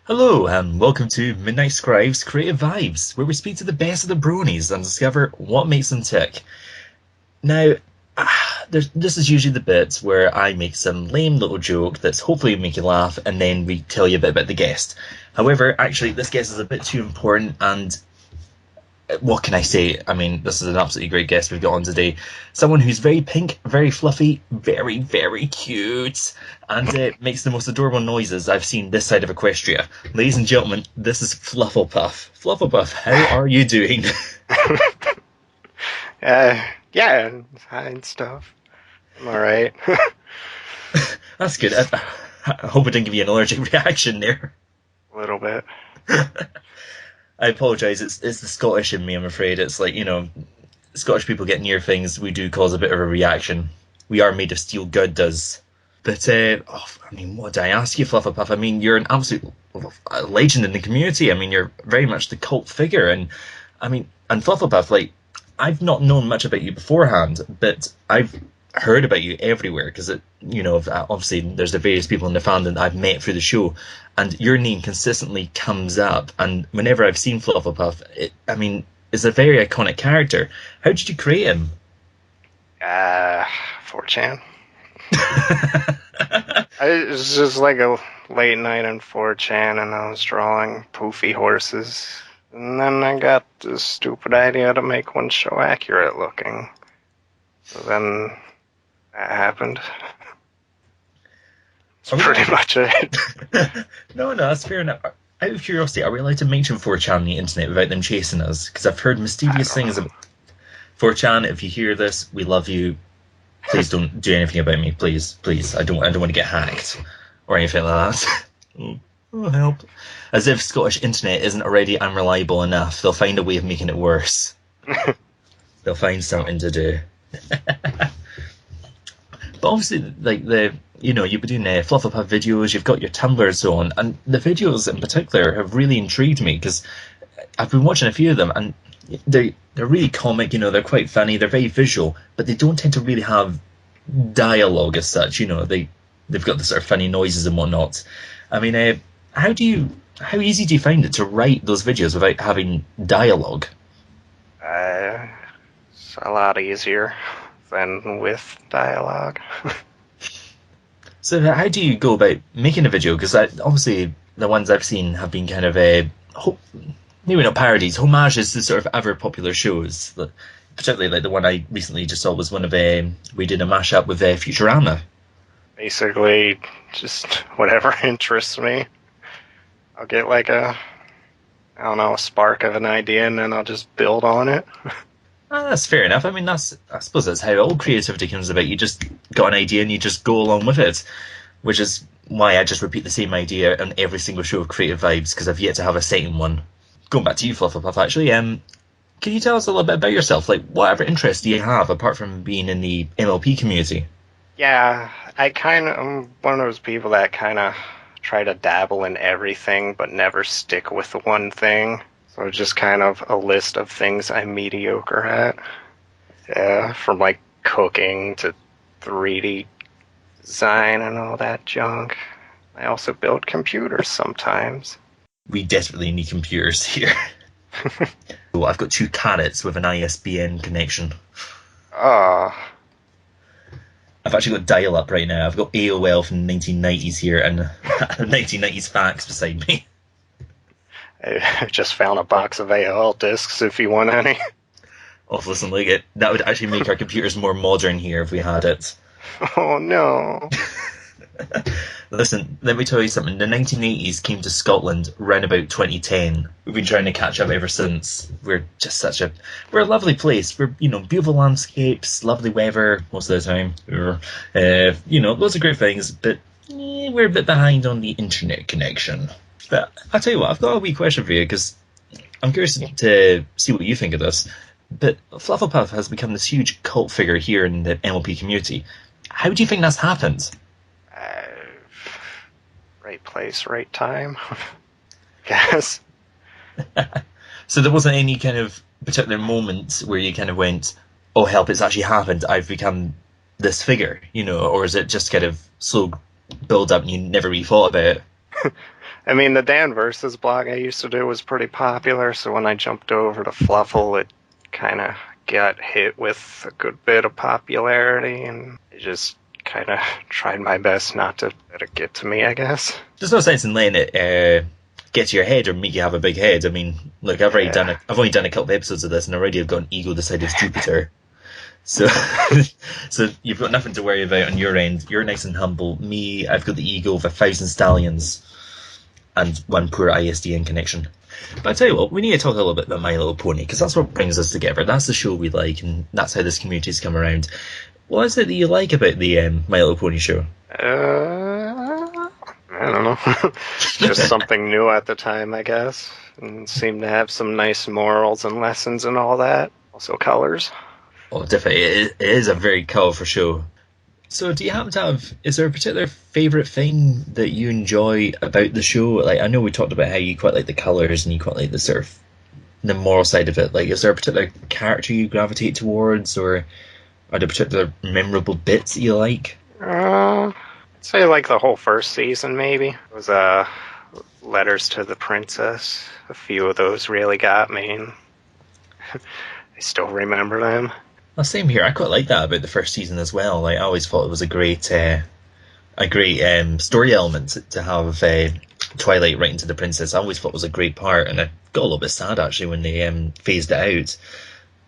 Hello, and welcome to Midnight Scribe's Creative Vibes, where we speak to the best of the bronies and discover what makes them tick. Now, this is usually the bit where I make some lame little joke that's hopefully make you laugh, and then we tell you a bit about the guest. However, actually, this guest is a bit too important, and what can I say? I mean, this is an absolutely great guest we've got on today. Someone who's very pink, very fluffy, very, very cute, and makes the most adorable noises I've seen this side of Equestria. Ladies and gentlemen, this is Flufflepuff. Flufflepuff, how are you doing? Yeah, and stuff. I'm alright. That's good. I hope it didn't give you an allergic reaction there. A little bit. I apologise, it's the Scottish in me, I'm afraid. It's like, Scottish people get near things, we do cause a bit of a reaction. We are made of steel, God does. But, what did I ask you, Flufflepuff? I mean, you're an absolute legend in the community. I mean, you're very much the cult figure. And Flufflepuff, like, I've not known much about you beforehand, but I've heard about you everywhere because obviously there's the various people in the fandom that I've met through the show, and your name consistently comes up. And whenever I've seen Flufflepuff, it's a very iconic character. How did you create him? 4chan. It was just like a late night on 4chan, and I was drawing poofy horses. And then I got this stupid idea to make one show accurate looking. So then that happened. That's pretty much it. No, that's fair enough. Out of curiosity, are we allowed to mention 4chan on the internet without them chasing us? Because I've heard mysterious things about 4chan. If you hear this, we love you. Please don't do anything about me, please. I don't want to get hacked or anything like that. Oh, help. As if Scottish internet isn't already unreliable enough, they'll find a way of making it worse. They'll find something to do. But obviously, like you've been doing Flufflepuff videos, you've got your Tumblr and so on, and the videos in particular have really intrigued me because I've been watching a few of them, and they're really comic. They're quite funny, they're very visual, but they don't tend to really have dialogue as such. They've got the sort of funny noises and whatnot. I mean, how easy do you find it to write those videos without having dialogue? It's a lot easier than with dialogue. So how do you go about making a video? Because obviously the ones I've seen have been kind of maybe not parodies, homages to sort of other popular shows. Particularly like the one I recently just saw was one of we did a mashup with Futurama. Basically, just whatever interests me. I'll get like a spark of an idea, and then I'll just build on it. That's fair enough. I mean, I suppose that's how all creativity comes about. You just got an idea and you just go along with it, which is why I just repeat the same idea on every single show of Creative Vibes, because I've yet to have a second one. Going back to you, Flufflepuff, actually, can you tell us a little bit about yourself? Like, whatever interests do you have apart from being in the MLP community? Yeah, I'm one of those people that kind of try to dabble in everything, but never stick with one thing. So just kind of a list of things I'm mediocre at. Yeah, from like cooking to 3D design and all that junk. I also build computers sometimes. We desperately need computers here. So I've got 2 carrots with an ISBN connection. Ah. I've actually got dial-up right now. I've got AOL from the 1990s here and 1990s fax beside me. I just found a box of AOL discs if you want any. Oh, listen, look, that would actually make our computers more modern here if we had it. Oh, no. Listen, let me tell you something. The 1980s came to Scotland around about 2010. We've been trying to catch up ever since. We're just we're a lovely place. We're, beautiful landscapes, lovely weather most of the time. Loads of great things, but we're a bit behind on the internet connection. But I'll tell you what, I've got a wee question for you, because I'm curious to see what you think of this. But Flufflepuff has become this huge cult figure here in the MLP community. How do you think that's happened? Right place, right time, I guess. So there wasn't any kind of particular moment where you kind of went, oh help, it's actually happened, I've become this figure, or is it just kind of slow build up and you never really thought about it? I mean, the Dan Versus blog I used to do was pretty popular, so when I jumped over to Fluffle, it kind of got hit with a good bit of popularity, and I just kind of tried my best not to let it get to me, I guess. There's no sense in letting it get to your head or make you have a big head. I mean, look, I've only done a couple of episodes of this, and already I've got an ego the size of Jupiter. So, so you've got nothing to worry about on your end. You're nice and humble. Me, I've got the ego of 1,000 stallions and one poor ISDN connection. But I tell you what, we need to talk a little bit about My Little Pony, because that's what brings us together. That's the show we like, and that's how this community's come around. What is it that you like about the My Little Pony show? I don't know. Just something new at the time, I guess. And seemed to have some nice morals and lessons and all that. Also colors. Oh, definitely. It is a very colourful show. So do you happen to have, is there a particular favourite thing that you enjoy about the show? Like, I know we talked about how you quite like the colours and you quite like the sort of the moral side of it. Like, is there a particular character you gravitate towards, or are there particular memorable bits that you like? I'd say like the whole first season, maybe. It was Letters to the Princess. A few of those really got me, and I still remember them. Well, same here. I quite like that about the first season as well. Like, I always thought it was a great story element to have Twilight writing to the princess. I always thought it was a great part, and I got a little bit sad actually when they phased it out.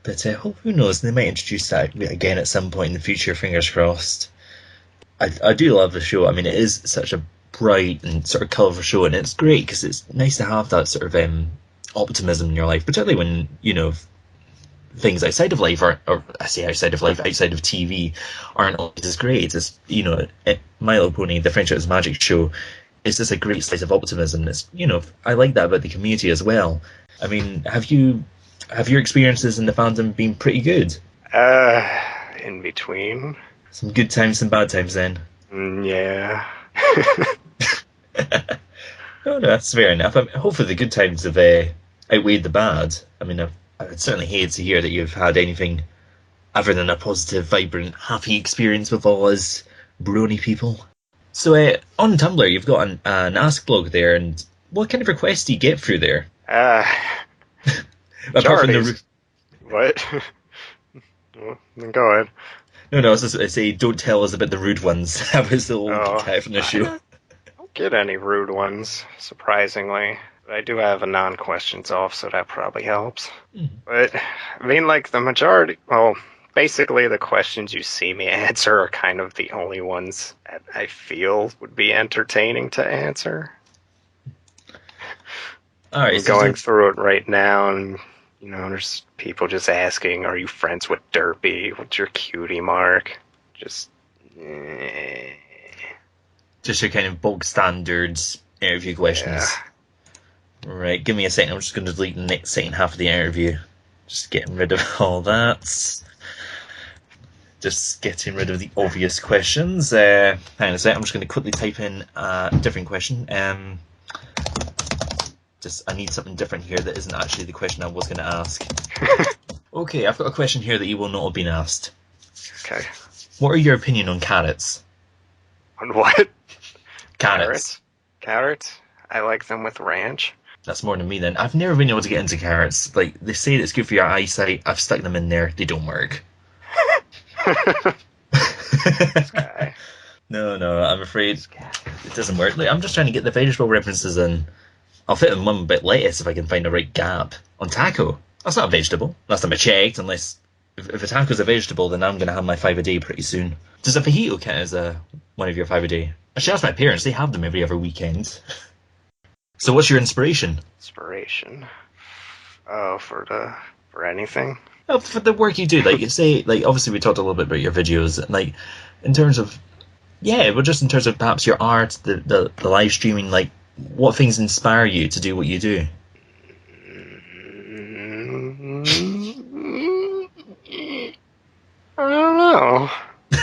But who knows? They might introduce that again at some point in the future. Fingers crossed. I do love the show. I mean, it is such a bright and sort of colourful show, and it's great because it's nice to have that sort of optimism in your life, particularly when, you know, things outside of life, or I say outside of life, outside of TV, aren't always as great. As, you know, My Little Pony, the Friendship is Magic show, is just a great slice of optimism. It's, you know, I like that about the community as well. I mean, have your experiences in the fandom been pretty good? In between. Some good times, some bad times then. Yeah. No, that's fair enough. I mean, hopefully the good times have outweighed the bad. I mean, I'd certainly hate to hear that you've had anything other than a positive, vibrant, happy experience with all us brony people. So on Tumblr, you've got an Ask blog there, and what kind of requests do you get through there? Apart from the... What? Well, go ahead. No, I was just going to say, don't tell us about the rude ones. That was the old guy from the show. I don't get any rude ones, surprisingly. But I do have a non-questions off, so that probably helps. But, I mean, like, the majority... Well, basically the questions you see me answer are kind of the only ones that I feel would be entertaining to answer. All right, I'm going through it right now, and, you know, there's people just asking, are you friends with Derpy? What's your cutie mark? Just your kind of bog standards interview questions. Yeah. Right, give me a second. I'm just going to delete the next second half of the interview. Just getting rid of all that. Just getting rid of the obvious questions. Hang on a sec. I'm just going to quickly type in a different question. I need something different here that isn't actually the question I was going to ask. Okay, I've got a question here that you will not have been asked. Okay. What are your opinion on carrots? On what? Carrots. Carrots? I like them with ranch. That's more than me then. I've never been able to get into carrots. Like, they say it's good for your eyesight. I've stuck them in there. They don't work. No, I'm afraid it doesn't work. Like, I'm just trying to get the vegetable references in. I'll fit in one bit lettuce if I can find the right gap. On taco, that's not a vegetable. Last time I checked, unless... If a taco's a vegetable, then I'm going to have my 5 a day pretty soon. Does a fajito count as one of your 5 a day? I should ask my parents. They have them every other weekend. So what's your inspiration? Inspiration? Oh, for anything? Oh, for the work you do. Like, you say, like, obviously we talked a little bit about your videos. And, like, in terms of... Yeah, but just in terms of perhaps your art, the live streaming, like, what things inspire you to do what you do? I don't know.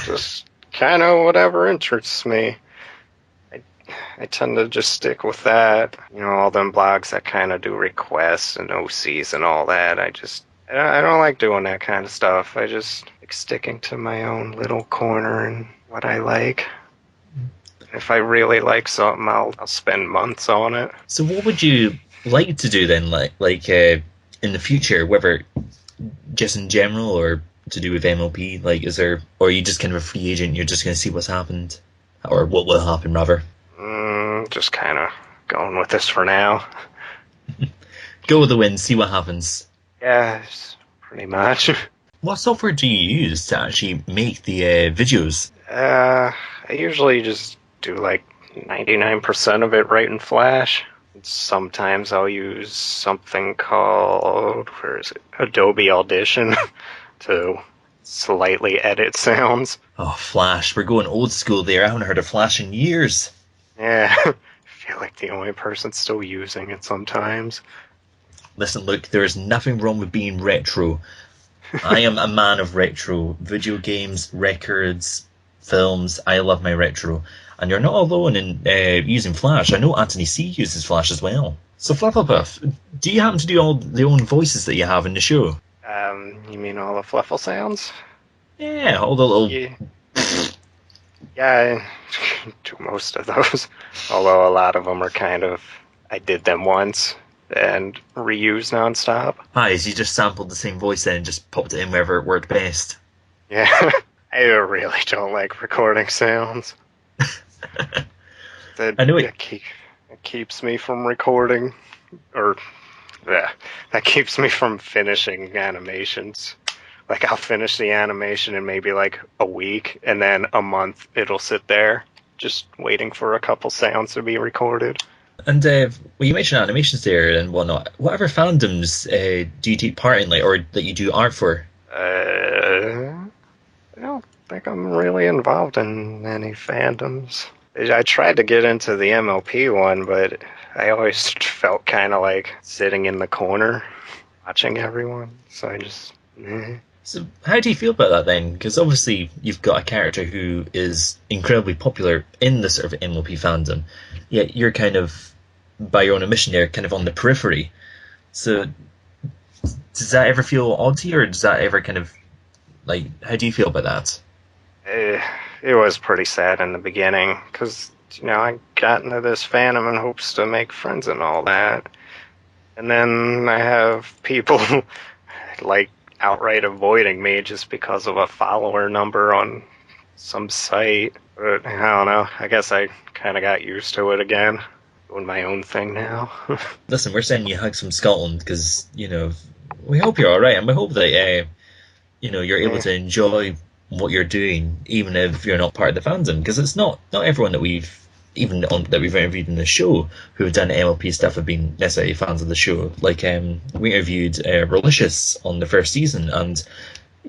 Just kind of whatever interests me. I tend to just stick with that. You know, all them blogs that kind of do requests and OCs and all that. I don't like doing that kind of stuff. I just like sticking to my own little corner and what I like. If I really like something, I'll spend months on it. So what would you like to do then, in the future, whether just in general or to do with MLP? Like, is there, or are you just kind of a free agent? You're just going to see what's happened, or what will happen, rather. Just kind of going with this for now. Go with the wind, see what happens. Yeah, pretty much. What software do you use to actually make the videos? I usually just do like 99% of it right in Flash. Sometimes I'll use something called, where is it? Adobe Audition to slightly edit sounds. Oh, Flash. We're going old school there. I haven't heard of Flash in years. Yeah, I feel like the only person still using it sometimes. Listen, look, there is nothing wrong with being retro. I am a man of retro. Video games, records, films. I love my retro. And you're not alone in using Flash. I know Anthony C uses Flash as well. So, Flufflepuff, do you happen to do all the own voices that you have in the show? You mean all the Fluffle sounds? Yeah, all the little... Yeah, I do most of those. Although a lot of them are kind of... I did them once and reused nonstop. Hi, so you just sampled the same voice then and just popped it in wherever it worked best. Yeah, I really don't like recording sounds. I know it keeps me from recording, or that keeps me from finishing animations. Like, I'll finish the animation in maybe like a week, and then a month it'll sit there just waiting for a couple sounds to be recorded. And well, you mentioned animations there and whatnot. Whatever fandoms do you take part in, like, or that you do art for? I don't think I'm really involved in any fandoms. I tried to get into the MLP one, but I always felt kind of like sitting in the corner watching everyone. So I just... So how do you feel about that then? Because obviously you've got a character who is incredibly popular in the sort of MLP fandom, yet you're kind of, by your own admission there, kind of on the periphery. So does that ever feel odd to you, or does that ever kind of, like, how do you feel about that? It was pretty sad in the beginning, because, I got into this fandom in hopes to make friends and all that. And then I have people, like, outright avoiding me just because of a follower number on some site. But I don't know. I guess I kind of got used to it again. Doing my own thing now. Listen, we're sending you hugs from Scotland because, we hope you're alright, and we hope that, you're able to enjoy what you're doing, even if you're not part of the fandom. Because it's not everyone that we've interviewed in the show who have done MLP stuff have been necessarily fans of the show. Like, we interviewed Relicious on the first season, and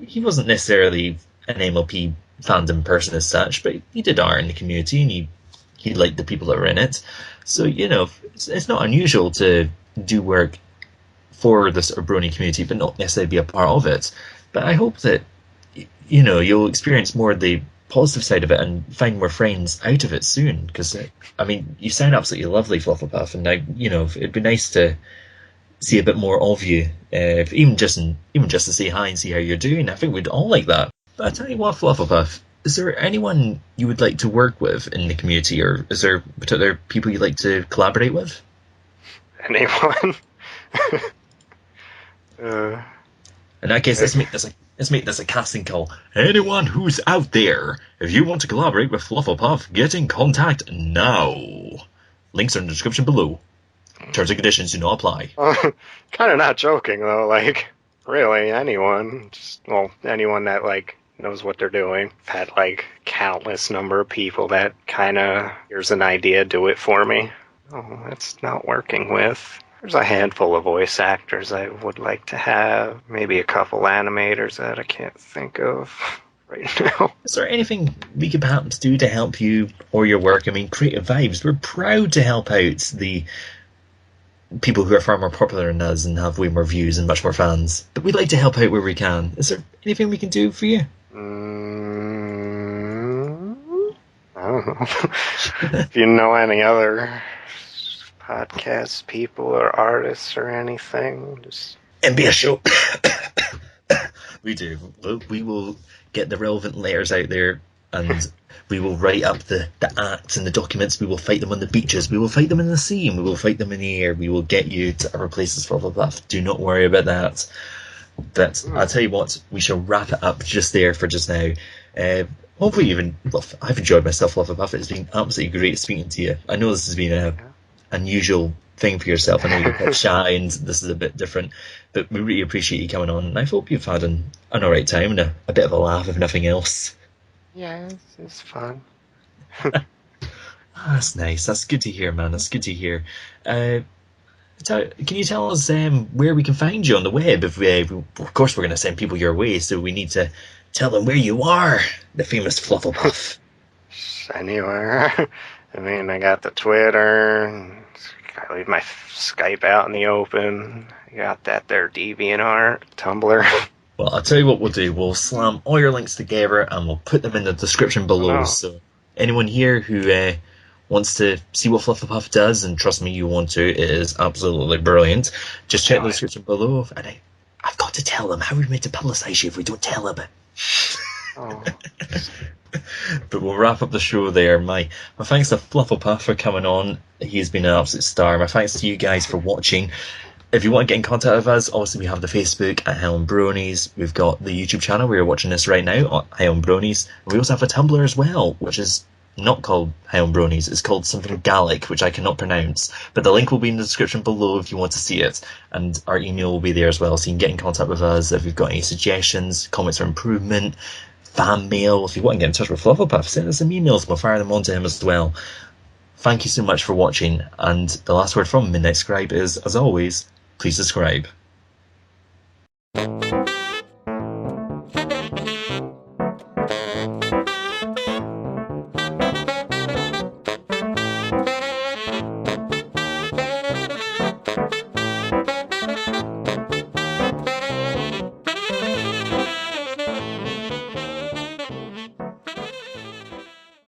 he wasn't necessarily an MLP fandom person as such, but he did art in the community and he liked the people that were in it. So, it's not unusual to do work for this Brony community, but not necessarily be a part of it. But I hope that, you'll experience more of the positive side of it and find more friends out of it soon, because you sound absolutely lovely, Flufflepuff, and it'd be nice to see a bit more of you, even just to say hi and see how you're doing. I think we'd all like that. But I tell you what, Flufflepuff, is there anyone you would like to work with in the community, or is there particular people you'd like to collaborate with? Anyone? In that case, let's make this a casting call. Anyone who's out there, if you want to collaborate with Flufflepuff, get in contact now. Links are in the description below. Terms and conditions do not apply. Kind of not joking though. Like, really, anyone. Anyone that knows what they're doing. I've had countless number of people that kind of, here's an idea, do it for me. Oh, that's not working with. There's a handful of voice actors I would like to have. Maybe a couple animators that I can't think of right now. Is there anything we could perhaps do to help you or your work? Creative Vibes, we're proud to help out the people who are far more popular than us and have way more views and much more fans. But we'd like to help out where we can. Is there anything we can do for you? I don't know. If you know any other podcast people or artists or anything, just MBS show. We do. We will get the relevant letters out there and we will write up the acts and the documents. We will fight them on the beaches. We will fight them in the sea, and we will fight them in the air. We will get you to other places, Flufflepuff. Do not worry about that. But I'll tell you what, we shall wrap it up just there for just now. Hopefully I've enjoyed myself, Flufflepuff. It's been absolutely great speaking to you. I know this has been a unusual thing for yourself. I know you're quite shy and this is a bit different, but we really appreciate you coming on, and I hope you've had an alright time and a bit of a laugh, if nothing else. Yeah, it's fun. That's nice. That's good to hear, man. That's good to hear. Can you tell us where we can find you on the web? If of course, we're going to send people your way, so we need to tell them where you are, the famous Flufflepuff. Anywhere. I mean, I got the Twitter. I leave my Skype out in the open. I got that there DeviantArt, Tumblr. Well, I'll tell you what we'll do. We'll slam all your links together and we'll put them in the description below. So anyone here who wants to see what Flufflepuff does, and trust me, you want to, it is absolutely brilliant. Just check the description below. And I've got to tell them. How are we meant to publicise you if we don't tell them? But we'll wrap up the show there. My thanks to Flufflepuff for coming on. He's been an absolute star. My thanks to you guys for watching. If you want to get in contact with us, obviously we have the Facebook at Highland Bronies. We've got the YouTube channel where you're watching this right now, Highland Bronies. And we also have a Tumblr as well, which is not called Highland Bronies. It's called something Gaelic, which I cannot pronounce. But the link will be in the description below if you want to see it. And our email will be there as well, so you can get in contact with us if you've got any suggestions, comments for improvement, fan mail. If you want to get in touch with Flufflepuff, send us some emails. We'll fire them on to him as well. Thank you so much for watching. And the last word from Midnight Scribe is, as always, please subscribe.